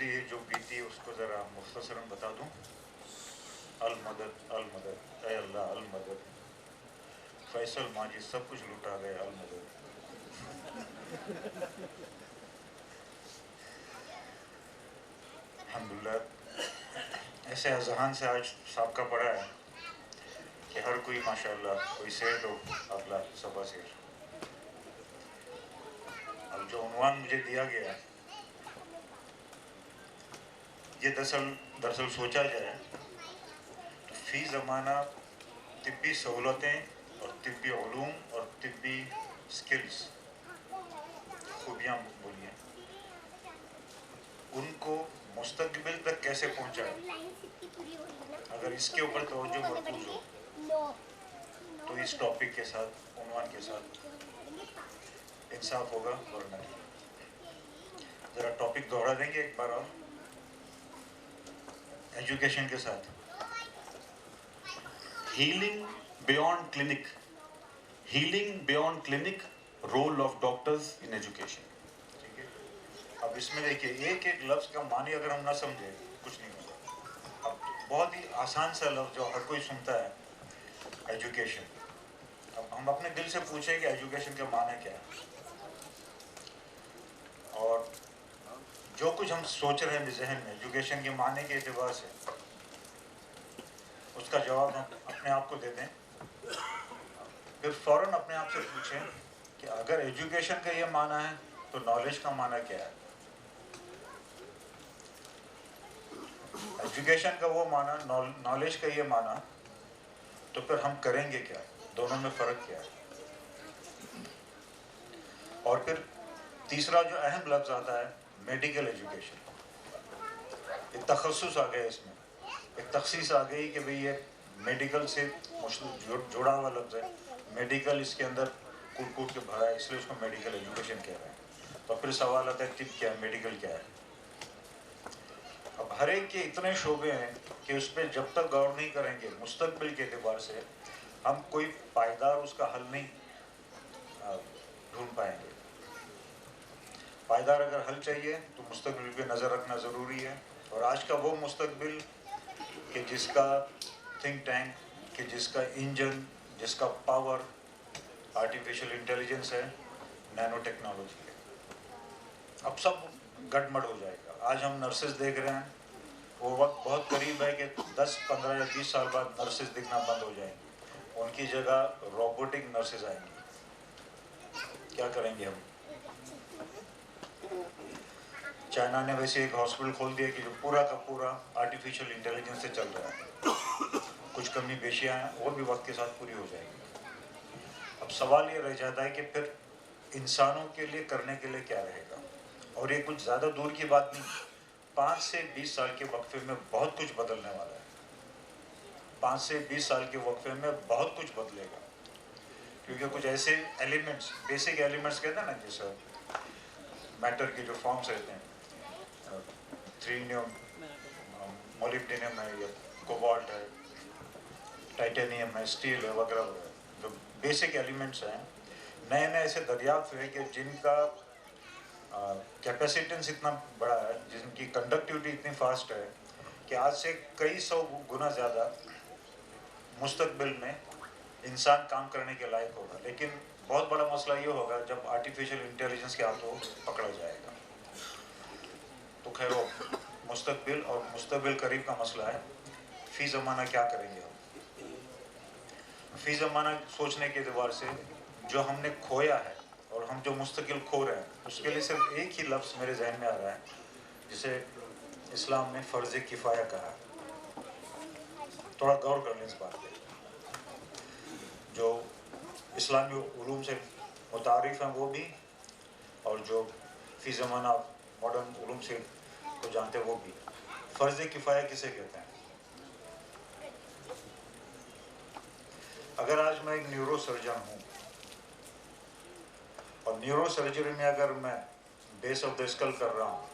गुजरी है जो बीती है उसको ज़रा मुख्तसरन बता दूँ। अल मदद ऐ अल्लाह अल मदद, फैसल माजिद सब कुछ लुटा गए अल मदद। अल्हम्दुलिल्लाह ऐसे अजहान से आज सबका पड़ा है कि हर कोई माशाअल्लाह कोई सेठ हो अगला सबा सेठ। अब जो उन्वान मुझे दिया गया है ये दरअसल सोचा जाए तो फ़ी ज़माना तिब्बी सहूलतें और तिब्बी उलूम और तिब्बी स्किल्स खूबियाँ बोलिए उनको मुस्तकबिल तक कैसे पहुँचाए। अगर इसके ऊपर तवज्जो मरकूज़ हो तो इस टॉपिक के साथ उन्वान के साथ इंसाफ होगा, वरना नहीं। ज़रा टॉपिक दोहरा देंगे एक बार और एजुकेशन के साथ। Healing beyond clinic role of doctors in education. ठीक है, अब इसमें देखिए एक एक लफ्ज़ का मानी अगर हम ना समझे कुछ नहीं होगा। अब बहुत ही आसान सा लफ्ज़ जो हर कोई सुनता है एजुकेशन, अब हम अपने दिल से पूछें कि एजुकेशन का माना क्या है, और जो कुछ हम सोच रहे हैं जहन में एजुकेशन के माने के एतबार से उसका जवाब हम अपने आप को दे दें। फिर फ़ौरन अपने आप से पूछें कि अगर एजुकेशन का ये माना है तो नॉलेज का माना क्या है। एजुकेशन का वो माना, नॉलेज का ये माना, तो फिर हम करेंगे क्या, दोनों में फ़र्क क्या है। और फिर तीसरा जो अहम लफ्ज़ आता है मेडिकल एजुकेशन, एक तखस्सुस आ गया इसमें, एक तखसीस आ गई कि भाई ये मेडिकल से जुड़ा हुआ लफ्ज़ है, मेडिकल इसके अंदर कूट के भरा है, इसलिए उसको मेडिकल एजुकेशन कह रहे हैं। तो फिर सवाल आता है तिब क्या है, मेडिकल क्या है। अब हर एक के इतने शोबे हैं कि उस पर जब तक गौर नहीं करेंगे मुस्तकबिल के एतबार से हम कोई पायदार उसका हल नहीं ढूंढ पाएंगे। पायदार अगर हल चाहिए तो मुस्तकबिल पे नज़र रखना ज़रूरी है। और आज का वो मुस्तकबिल कि जिसका थिंक टैंक, कि जिसका इंजन, जिसका पावर आर्टिफिशियल इंटेलिजेंस है, नैनो टेक्नोलॉजी है। अब सब गड़बड़ हो जाएगा। आज हम नर्सेज देख रहे हैं, वो वक्त बहुत करीब है कि 10, 15 या 20 साल बाद नर्सेज दिखना बंद हो जाएंगी, उनकी जगह रोबोटिक नर्सेज आएंगी। क्या करेंगे हम। चाइना ने वैसे एक हॉस्पिटल खोल दिया कि जो पूरा का पूरा आर्टिफिशियल इंटेलिजेंस से चल रहा है। कुछ कमी पेशियाँ हैं वो भी वक्त के साथ पूरी हो जाएगी। अब सवाल ये रह जाता है कि फिर इंसानों के लिए करने के लिए क्या रहेगा। और ये कुछ ज़्यादा दूर की बात नहीं, 5 से 20 साल के वक्फे में बहुत कुछ बदलने वाला है। 5 से 20 साल के वक्फे में बहुत कुछ बदलेगा, क्योंकि कुछ ऐसे एलिमेंट्स, बेसिक एलिमेंट्स कहते हैं ना, जैसे मैटर के जो फॉर्म्स रहते हैं, थ्रीनियम, मोलिब्डेनम है, या कोबाल्ट है, टाइटेनियम है, स्टील है, वगैरह वगैरह, जो बेसिक एलिमेंट्स हैं, नए नए ऐसे दरियाफ्त हुए कि जिनका कैपेसिटेंस इतना बड़ा है, जिनकी कंडक्टिविटी इतनी फास्ट है कि आज से कई 100 गुना ज़्यादा मुस्तकबिल में इंसान काम करने के लायक होगा। लेकिन बहुत बड़ा मसला ये होगा जब आर्टिफिशियल इंटेलिजेंस के हाथों पकड़ा जाएगा। तो खैर वो मुस्तकबिल और मुस्तकबिल करीब का मसला है। फ़ी ज़माना क्या करेंगे हम। फ़ी ज़माना सोचने के एतबार से जो हमने खोया है और हम जो मुस्तकिल खो रहे हैं, उसके लिए सिर्फ एक ही लफ्ज़ मेरे जहन में आ रहा है, जिसे इस्लाम ने फ़र्ज़ किफ़ाया कहा है। थोड़ा गौर कर लें इस बात पे। जो इस्लामी उलूम से मुतारिफ़ हैं वो भी, और जो फ़ी ज़माना मॉडर्न उलूम से को जानते हैं वो भी। फ़र्ज़ किफ़ाया किसे कहते हैं। अगर आज मैं एक न्यूरो सर्जन हूँ और न्यूरो सर्जरी में अगर मैं बेस ऑफ द स्कल कर रहा हूँ,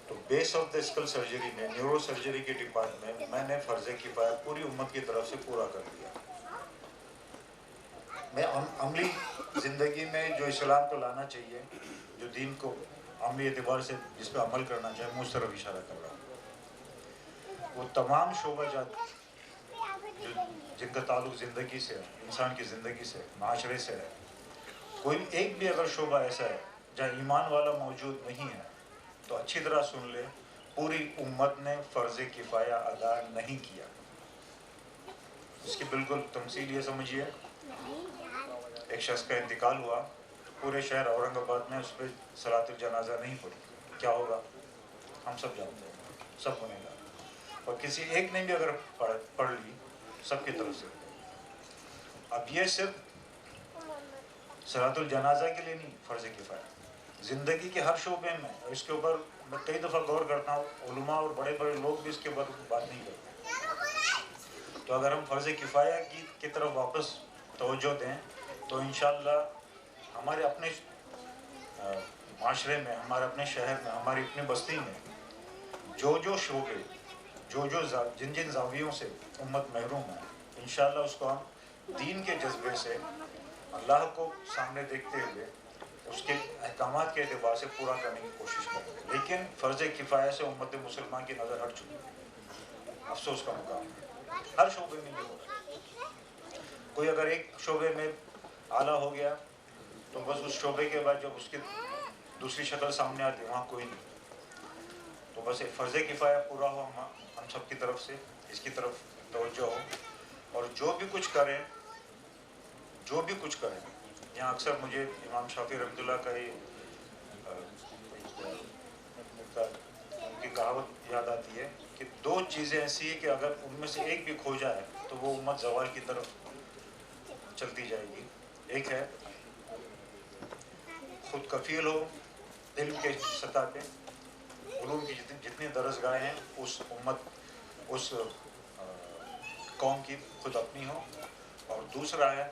तो base of the skull surgery में, न्यूरो सर्जरी के डिपार्टमेंट में मैंने फ़र्ज़ किफ़ाया पूरी उम्मत की तरफ से पूरा कर दिया। मैं अमली ज़िंदगी में जो इस्लाम को लाना चाहिए جو دین کو عملی اعتبار سے جس پہ عمل کرنا چاہے، میں اس طرف اشارہ کر رہا ہوں. وہ تمام شعبہ جات جن کا تعلق زندگی سے ہے، انسان کی زندگی سے، معاشرے سے ہے، کوئی ایک بھی اگر شعبہ ایسا ہے جہاں ایمان والا موجود نہیں ہے تو اچھی طرح سن لے، پوری امت نے فرض کفایہ ادا نہیں کیا. اس کی بالکل تمثیل یہ سمجھیے، ایک شخص کا انتقال ہوا، پورے شہر اورنگ آباد میں اس پہ صلاۃ الجنازہ نہیں پڑھی، کیا ہوگا؟ ہم سب جانتے ہیں، سب بنے گا. اور کسی ایک نے بھی اگر پڑھ لی، سب کی طرف سے. اب یہ صرف صلاۃ الجنازہ کے لیے نہیں، فرض کفایہ زندگی کے ہر شعبے میں. اس کے اوپر میں کئی دفعہ غور کرتا ہوں، علماء اور بڑے بڑے لوگ بھی اس کے اوپر بات نہیں کرتے. تو اگر ہم فرض کفایہ کی طرف واپس توجہ دیں تو انشاءاللہ ہمارے اپنے معاشرے میں، ہمارے اپنے شہر میں، ہماری اپنی بستی میں جو شعبے، جن زاویوں سے امت محروم ہے، انشاءاللہ اس کو ہم دین کے جذبے سے، اللہ کو سامنے دیکھتے ہوئے اس کے احکامات کے اعتبار سے پورا کرنے کی کوشش کریں گے. لیکن فرض کفایہ سے امت مسلمان کی نظر ہٹ چکی ہے، افسوس کا مقام ہے. ہر شعبے میں یہ ہو رہا ہے. کوئی اگر ایک شعبے میں اعلیٰ ہو گیا تو بس اس شعبے کے بعد جب اس کی دوسری شکل سامنے آتی ہے وہاں کوئی نہیں. تو بس ایک فرض کفایہ پورا ہو ہم سب کی طرف سے، اس کی طرف توجہ ہو، اور جو بھی کچھ کریں، یہاں اکثر مجھے امام شافعی رحمۃ اللہ کا ہی ان کی کہاوت یاد آتی ہے کہ دو چیزیں ایسی ہیں کہ اگر ان میں سے ایک بھی کھو جائے تو وہ امت زوال کی طرف چلتی جائے گی. ایک ہے خود کفیل ہو علم کے سطح پہ، علوم کی جتنی درسگاہیں ہیں اس امت، اس قوم کی خود اپنی ہو. اور دوسرا ہے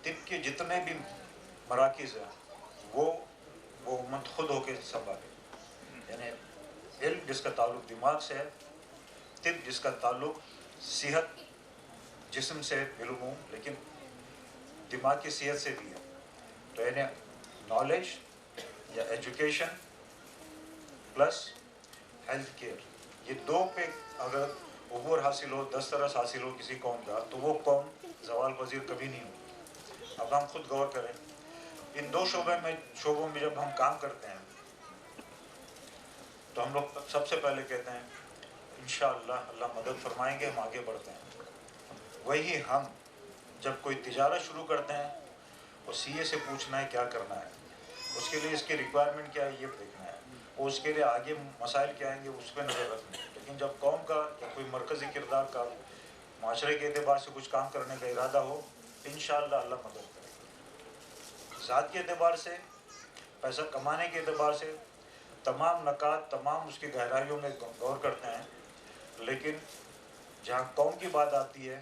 طب کے جتنے بھی مراکز ہیں وہ امت خود ہو کے سنبھالے. یعنی علم جس کا تعلق دماغ سے ہے، طب جس کا تعلق صحت جسم سے بالعموم، لیکن دماغ کی صحت سے بھی ہے. تو یعنی نالج یا ایجوکیشن پلس ہیلتھ کیئر، یہ دو پہ اگر عبور حاصل ہو، دسترس حاصل ہو کسی قوم کا، تو وہ قوم زوال پذیر کبھی نہیں ہوگی. اب ہم خود غور کریں، ان دو شعبوں میں جب ہم کام کرتے ہیں تو ہم لوگ سب سے پہلے کہتے ہیں انشاءاللہ اللہ مدد فرمائیں گے، ہم آگے بڑھتے ہیں. وہی ہم جب کوئی تجارت شروع کرتے ہیں اور سی اے سے پوچھنا ہے کیا کرنا ہے، اس کے لیے اس کی ریکوائرمنٹ کیا ہے یہ دیکھنا ہے، اور اس کے لیے آگے مسائل کیا آئیں گے اس پہ نظر رکھنا ہے. لیکن جب قوم کا یا کوئی مرکزی کردار کا، معاشرے کے اعتبار سے کچھ کام کرنے کا ارادہ ہو، انشاءاللہ اللہ مدد کرے گا. ذات کے اعتبار سے، پیسہ کمانے کے اعتبار سے تمام نکات، تمام اس کی گہرائیوں میں غور کرتے ہیں. لیکن جہاں قوم کی بات آتی ہے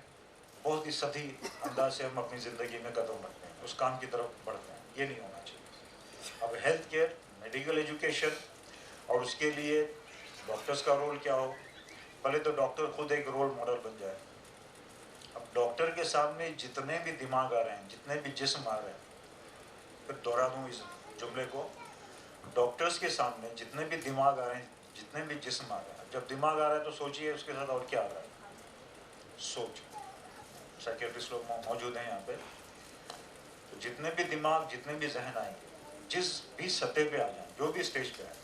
بہت ہی سطحی انداز سے ہم اپنی زندگی میں قدم رکھتے ہیں، اس کام کی طرف بڑھتے ہیں. یہ نہیں ہونا چاہیے. اب ہیلتھ کیئر، میڈیکل ایجوکیشن، اور اس کے لیے ڈاکٹرز کا رول کیا ہو. پہلے تو ڈاکٹر خود ایک رول ماڈل بن جائے. اب ڈاکٹر کے سامنے جتنے بھی دماغ آ رہے ہیں، جتنے بھی جسم آ رہے ہیں، پھر دوہرا دوں اس جملے کو، ڈاکٹرز کے سامنے جتنے بھی دماغ آ رہے ہیں، جتنے بھی جسم آ رہے ہیں، جب دماغ آ رہا ہے تو سوچیے اس کے ساتھ اور کیا آ رہا ہے. سوچ، سائیکیٹرسٹ لوگ موجود ہیں یہاں پہ. تو جتنے بھی دماغ، جتنے بھی ذہن آئیں گے، جس بھی سطح پہ آ جائیں، جو بھی اسٹیج پہ آئیں،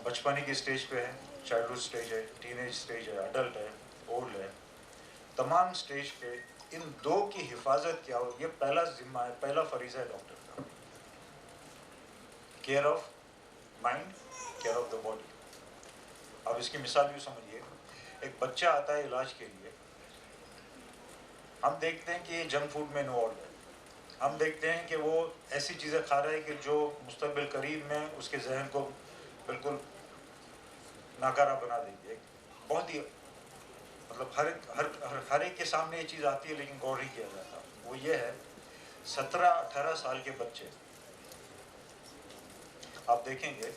بچپنے کی اسٹیج پہ ہے، چائلڈہڈ اسٹیج ہے، ٹین ایج اسٹیج ہے، اڈلٹ ہے، اولڈ ہے، تمام اسٹیج پہ ان دو کی حفاظت کیا ہو، یہ پہلا ذمہ ہے، پہلا فریضہ ہے ڈاکٹر کا. Care of mind, care of the body. اب اس کی مثال بھی سمجھیے، ایک بچہ آتا ہے علاج کے لیے، ہم دیکھتے ہیں کہ یہ جنک فوڈ میں انوالو ہے، ہم دیکھتے ہیں کہ وہ ایسی چیزیں کھا رہا ہے کہ جو مستقبل قریب میں اس کے ذہن کو بالکل ناکارہ بنا دیں گے. بہت ہی مطلب ہر ایک کے سامنے یہ چیز آتی ہے لیکن غور نہیں کیا جاتا. وہ یہ ہے 17-18 سال کے بچے، آپ دیکھیں گے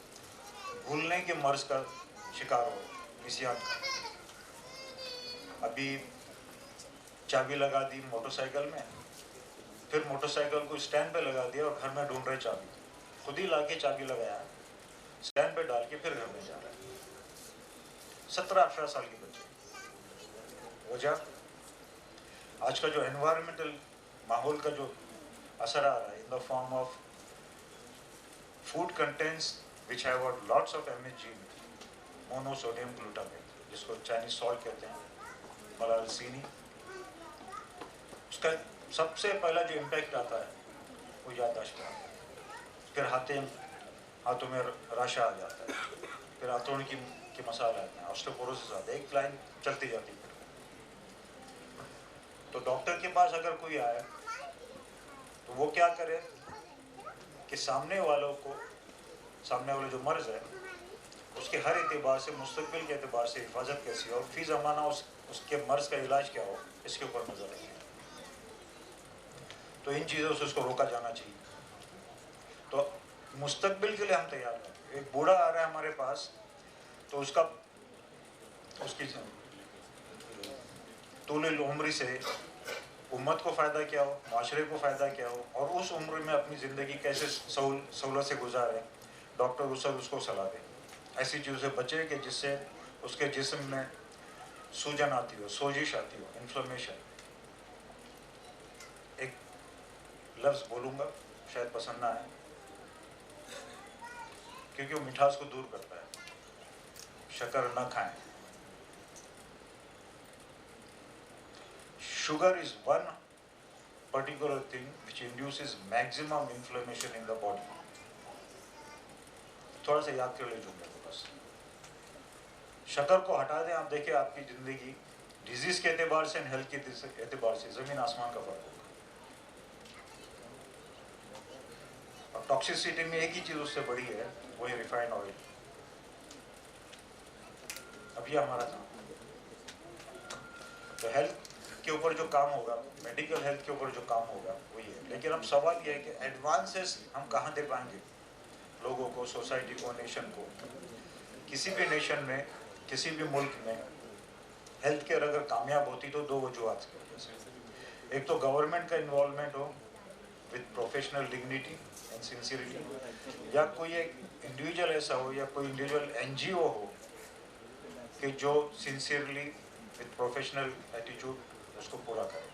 بھولنے کے مرض کا شکار ہو، نسیان کا. ابھی چابی لگا دی موٹر سائیکل میں، फिर मोटरसाइकिल को स्टैंड पे लगा दिया और घर में ढूंढ रहे चाबी, खुद ही लाके चाबी लगाया, स्टैंड पे डाल के फिर घर में जा रहा है। 17-18 साल के बच्चे। वजह आज का जो एनवायरमेंटल माहौल का जो असर आ रहा है in the form of food contents which have got lots of MSG, monosodium glutamate, जिसको चाइनीज सॉल्ट कहते हैं, मलालसीनी। उसका सबसे पहला जो इम्पैक्ट आता है वो याददाश्त का, फिर हाथों में राशा आ जाता है, फिर आंतों की मसाला आते हैं, ऑस्टियोपोरोसिस आता है, एक लाइन चलती जाती है। तो डॉक्टर के पास अगर कोई आए तो वो क्या करे कि सामने वाले जो मर्ज है उसके हर एतबार से, मुस्तकबिल के एतबार से हिफाजत कैसी हो और फी ज़माना उसके मर्ज का इलाज क्या हो, इसके ऊपर नजर रखें। तो इन चीज़ों से उसको रोका जाना चाहिए। तो मुस्तकबिल के लिए हम तैयार हैं। एक बूढ़ा आ रहा है हमारे पास तो उसकी तूल उम्र से उम्मत को फ़ायदा क्या हो, माशरे को फ़ायदा क्या हो, और उस उम्र में अपनी ज़िंदगी कैसे सहूलत से गुजारे, डॉक्टर उसको सलाह दे। ऐसी चीज़ों से बचे कि जिससे उसके जिस्म में सूजन आती हो, सोजिश आती हो, इन्फ्लेमेशन। एक लफ्ज़ बोलूँगा, शायद पसंद ना आए, क्योंकि वो मिठास को दूर करता है। शक्कर न खाएं। Sugar is one particular thing which induces maximum inflammation in the body. थोड़ा सा याद कर ले जुमले को बस। शक्कर को हटा दें, आप देखिए आपकी ज़िंदगी डिजीज़ के एतबार से, हेल्थ के एतबार से ज़मीन आसमान का फ़र्क होगा। और टॉक्सिसिटी में एक ही चीज़ उससे बड़ी है, वो है रिफाइंड ऑयल। अब ये हमारा काम। तो हेल्थ के ऊपर जो काम होगा, मेडिकल हेल्थ के ऊपर जो काम होगा वो ये है। लेकिन अब सवाल ये है कि एडवांसेस हम कहाँ दे पाएंगे लोगों को, सोसाइटी को, नेशन को। किसी भी नेशन में, किसी भी मुल्क में हेल्थ केयर अगर कामयाब होती तो दो वजूहत की वजह से। एक तो गवर्नमेंट का इन्वॉल्वमेंट हो with professional dignity and sincerity, या कोई एक इंडिविजुअल ऐसा हो या कोई इंडिविजुअल NGO हो कि जो सिंसियरली विद प्रोफेशनल एटीट्यूड उसको पूरा करें।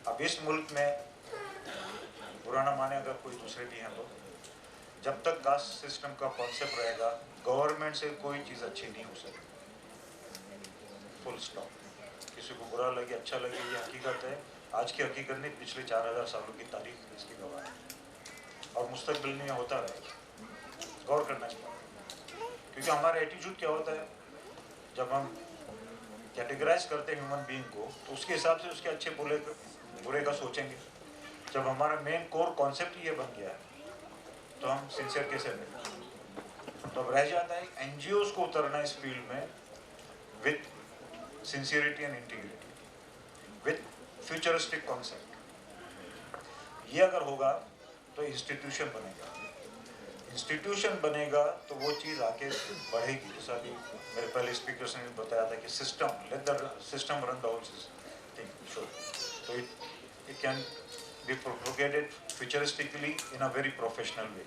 अब इस मुल्क में बुरा ना माने अगर कोई दूसरे भी हैं लोग, जब तक कास्ट सिस्टम का कॉन्सेप्ट रहेगा गवर्नमेंट से कोई चीज़ अच्छी नहीं हो सकती, फुल स्टॉप। किसी को बुरा लगे अच्छा लगे, ये हकीकत है। आज की हकीकत नहीं, पिछले 4000 सालों की तारीख इसकी गवाह है, और मुस्तकबिल में होता रहेगा। गौर करना चाहिए, क्योंकि हमारा एटीट्यूड क्या होता है, जब हम कैटेगराइज करते हैं ह्यूमन बीइंग को तो उसके हिसाब से उसके अच्छे बुरे का सोचेंगे। जब हमारा मेन कोर कॉन्सेप्ट ये बन गया है तो हम सिंसियर कैसे रहें। तो अब रह जाता है NGOs को उतरना इस फील्ड में with sincerity and integrity, with futuristic concept. ये अगर होगा तो इंस्टीट्यूशन बनेगा। इंस्टीट्यूशन बनेगा तो वो चीज़ आके बढ़ेगी। जैसा कि मेरे पहले स्पीकर्स ने बताया था कि system, let the system run the whole thing show. तो it can be propagated futuristically in a very professional way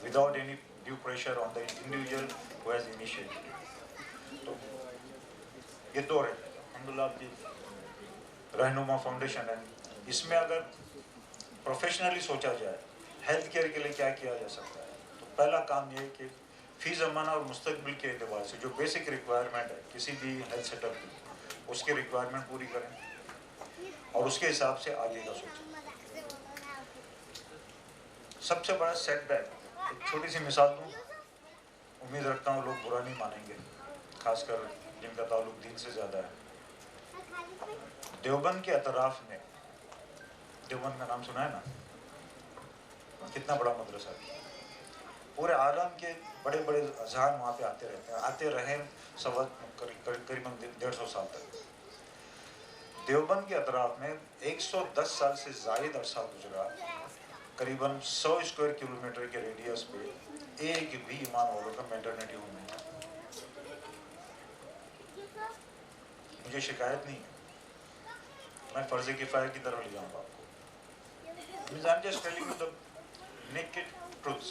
without any due pressure on the individual who has initiated. तो ये दो रहे अल्हम्दुलिल्लाह की रहनुमा फाउंडेशन है। इसमें अगर प्रोफेशनली सोचा जाए हेल्थ केयर के लिए क्या किया जा सकता है, तो पहला काम ये है कि फी ज़माना और मुस्तकबिल के एतबार से जो बेसिक रिक्वायरमेंट है किसी भी हेल्थ सेटअप की, उसकी रिक्वायरमेंट पूरी करें और उसके हिसाब से आगे का सोचें। सबसे बड़ा सेटबैक, एक छोटी सी मिसाल दूँ, उम्मीद रखता हूँ लोग बुरा नहीं मानेंगे, खासकर जिनका ताल्लुक दीन से ज़्यादा है। देवबंद के अतराफ में, देवबंद का नाम सुना है ना, कितना बड़ा मदरसा है। पूरे आलम के बड़े बड़े अज़हान वहाँ पे आते रहते हैं, आते रहे करीबन 150 साल तक। देवबंद के अतराफ में 110 साल से ज़ायद अरसा गुजरा, करीबन 100 स्क्वायर किलोमीटर के रेडियस पे एक भी ईमान वालों का मैटरनिटी होम नहीं है। मुझे शिकायत नहीं है, मैं फ़र्ज़ किफ़ाया की तरह ले जाऊँगा आपको। Means I'm just telling you the naked truths.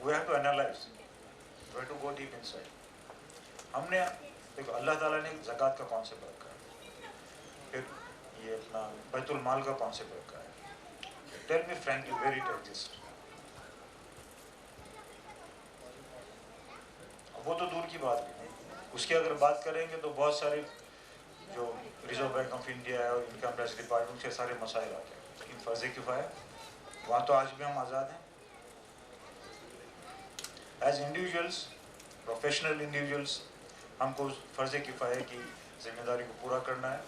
We have to analyze. We have to go deep inside. हमने देखो अल्लाह ताला ने ज़कात का कॉन्सेप्ट रखा है, फिर ये अपना बैतुल माल का कॉन्सेप्ट रखा है. Tell me frankly where it exists. वो तो दूर की बात है, उसकी अगर बात करेंगे तो बहुत सारे जो रिजर्व बैंक ऑफ इंडिया है और इनकम टैक्स डिपार्टमेंट के सारे मसाइल आते हैं. लेकिन फ़र्ज़ किफ़ाया वहाँ तो आज भी हम आज़ाद हैं. एज इंडिविजुअल्स, प्रोफेशनल इंडिविजुअल्स, हमको फ़र्ज़ किफ़ाया की जिम्मेदारी को पूरा करना है.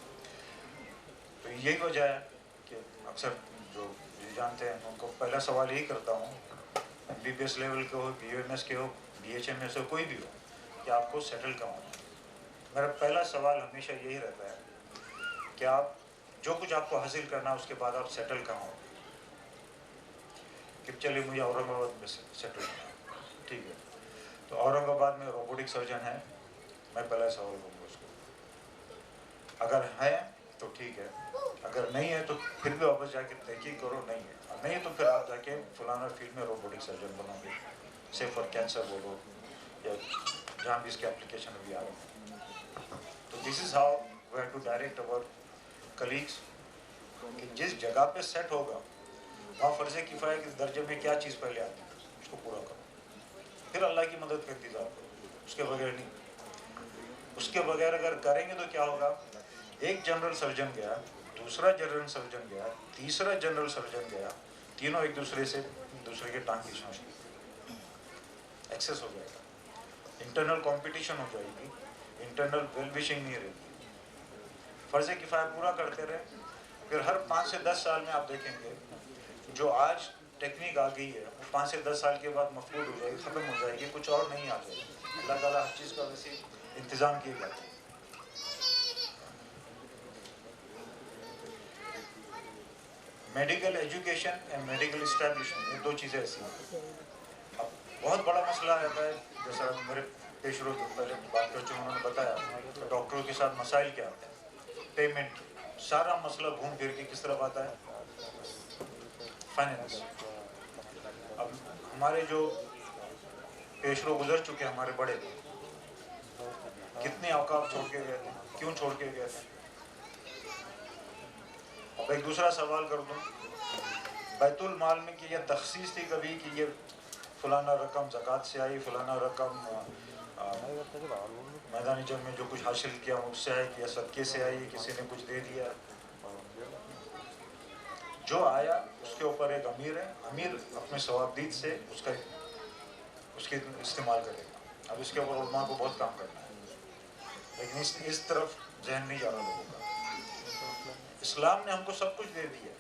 तो यही वजह है कि अक्सर जो जानते हैं उनको पहला सवाल यही करता हूँ, BPS लेवल के हो, BUMS के हो, BHMS हो, कोई भी हो, कि आपको सेटल कहाँ होना है. मेरा पहला सवाल हमेशा यही रहता है कि आप जो कुछ आपको हासिल करना है उसके बाद आप सेटल कहाँ हो. कि चलिए मुझे औरंगाबाद में सेटल करना है, ठीक है, तो औरंगाबाद में रोबोटिक सर्जन है, मैं पहला सवाल करूँगा उसको. अगर है तो ठीक है, अगर नहीं है तो फिर भी वापस जाके तहकीक करो, नहीं है. और नहीं है तो फिर आप जाके फलाना फील्ड में रोबोटिक सर्जन बनोगे, से फॉर कैंसर बोलो या जहाँ भी इसके एप्लीकेशन भी आ रहे हैं. तो this is how we have to direct our colleagues कि जिस जगह पे सेट होगा वहाँ फ़र्ज़ किफ़ाया के दर्जे में क्या चीज़ पहले आती है उसको पूरा करो, फिर अल्लाह की मदद का इंतज़ार करो, उसके बगैर नहीं. उसके बगैर अगर करेंगे तो क्या होगा, एक जनरल सर्जन गया, दूसरा जनरल सर्जन गया, तीसरा जनरल सर्जन गया, तीनों एक दूसरे के टांग खींचना शुरू, एक्सेस हो जाएगा, इंटरनल कंपटीशन हो जाएगी, इंटरनल वेल विशिंग नहीं रहेगी. फ़र्ज़ किफ़ाया पूरा करते रहे, फिर हर 5 से 10 साल में आप देखेंगे जो आज टेक्निक आ गई है वो 5 से 10 साल के बाद मफलूट हो जाएगी, ख़त्म हो जाएगी, कुछ और नहीं आ जाएगी. अल्लाह ताला हर चीज़ का वैसे इंतज़ाम किए जाते हैं. Medical education and medical establishment, ये दो चीज़ें ऐसी हैं. अब बहुत बड़ा मसला रहता है, जैसा मेरे पेशरो तो पहले बात कर चुके उन्होंने बताया, तो डॉक्टरों के साथ मसाइल क्या आते हैं, पेमेंट, सारा मसला घूम फिर के किस तरफ आता है, फाइनेंस. अब हमारे जो पेशरो गुजर चुके हमारे बड़े, कितने औकात छोड़ के गए थे, क्यों छोड़ के गए थे. अब एक दूसरा सवाल कर दूँ, बैतुल माल में कि यह तखसीस थी कभी कि ये फलाना रकम ज़कात से आई, फलाना रकम मैदानी जंग में जो कुछ हासिल किया उससे आई, कि या सदक़े से आई, किसी ने कुछ दे दिया. जो आया उसके ऊपर एक अमीर है, अमीर अपने सवाबदीद से उसके इस्तेमाल करेगा. अब इसके ऊपर उलमा को बहुत काम करना है, लेकिन इस तरफ जहन नहीं जा रहा लोगों का. इस्लाम ने हमको सब कुछ दे दिया,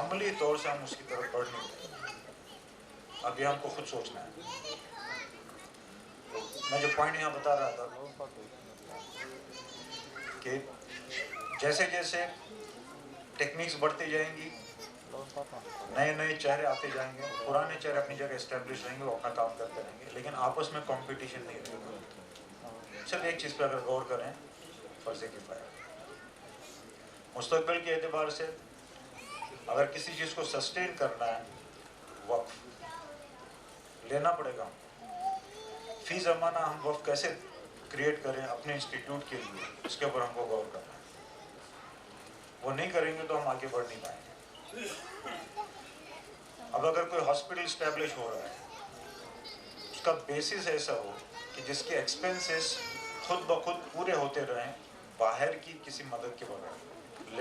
अमली तौर से हम उसकी तरफ बढ़ नहीं रहे. अब ये हमको खुद सोचना है. मैं जो पॉइंट यहाँ बता रहा था कि जैसे जैसे टेक्निक्स बढ़ती जाएंगी, नए नए चेहरे आते जाएंगे, पुराने चेहरे अपनी जगह एस्टेब्लिश रहेंगे, वो अपना काम करते रहेंगे, लेकिन आपस में कंपटीशन नहीं रहेगा. चलिए एक चीज़ पे अगर गौर करें, फ़र्ज़ किफ़ाया मुस्तक़बिल के एतबार से अगर किसी चीज़ को सस्टेन करना है, वक्फ लेना पड़ेगा. फ़ी ज़माना हम वक्फ कैसे क्रिएट करें अपने इंस्टीट्यूट के लिए, इसके ऊपर हमको गौर करना है. वो नहीं करेंगे तो हम आगे बढ़ नहीं पाएंगे. अब अगर कोई हॉस्पिटल इस्टेब्लिश हो रहा है, उसका बेसिस ऐसा हो कि जिसके एक्सपेंसेस खुद ब खुद पूरे होते रहें बाहर की किसी मदद के बगैर,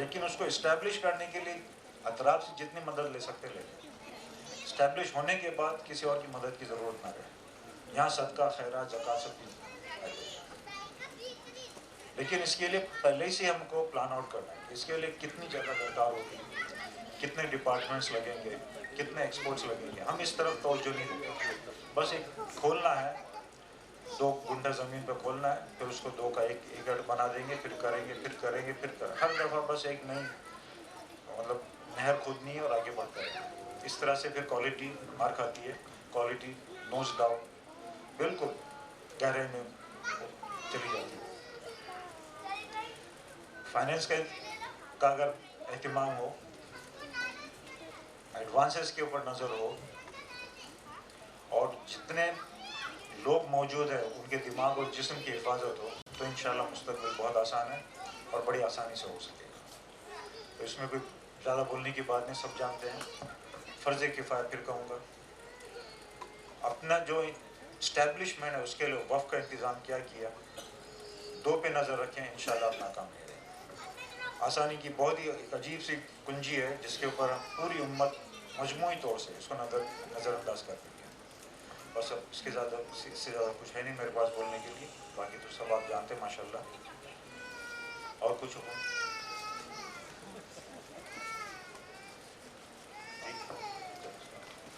लेकिन उसको इस्टेब्लिश करने के लिए अतराफ से जितनी मदद ले सकते ले लें. इस्टेब्लिश होने के बाद किसी और की मदद की ज़रूरत ना रहे. यहाँ सदका, खैरात, ज़कात सब की, लेकिन इसके लिए पहले से हमको प्लान आउट करना है. इसके लिए कितनी जगह दरकार होगी, कितने डिपार्टमेंट्स लगेंगे, कितने एक्सपोर्ट्स लगेंगे, हम इस तरफ तवज्जो नहीं देंगे. बस एक खोलना है, 2 गुंठा ज़मीन पर खोलना है, फिर उसको 2 का 1 एकड़ बना देंगे, फिर करेंगे, हर दफ़ा बस एक नई मतलब नहर खोदनी है और आगे बढ़ता है. इस तरह से फिर क्वालिटी मार खाती है, क्वालिटी नोज डाउन बिल्कुल गहरे में चली जाती है. फाइनेंस का अगर एहतमाम हो एडवांसेस के ऊपर नज़र हो और जितने लोग मौजूद हैं उनके दिमाग और जिस्म की हिफाजत हो तो इंशाल्लाह मुस्तकबिल बहुत आसान है और बड़ी आसानी से हो सकेगा। तो इसमें कोई ज़्यादा बोलने की बात नहीं, सब जानते हैं। फ़र्ज़ किफ़ाया फिर कहूँगा, अपना जो इस्टेब्लिशमेंट है उसके लिए वफ़ का इंतज़ाम क्या किया, दो पे नज़र रखें, इंशाल्लाह अपना काम नहीं रहेगा। आसानी की बहुत ही एक अजीब सी कुंजी है जिसके ऊपर हम पूरी उम्मत मजमूई तौर से इसको नज़रअंदाज कर देंगे। बस अब इससे ज़्यादा कुछ है नहीं मेरे पास बोलने के लिए, बाकी तो सब आप जानते हैं माशाल्लाह। और कुछ हो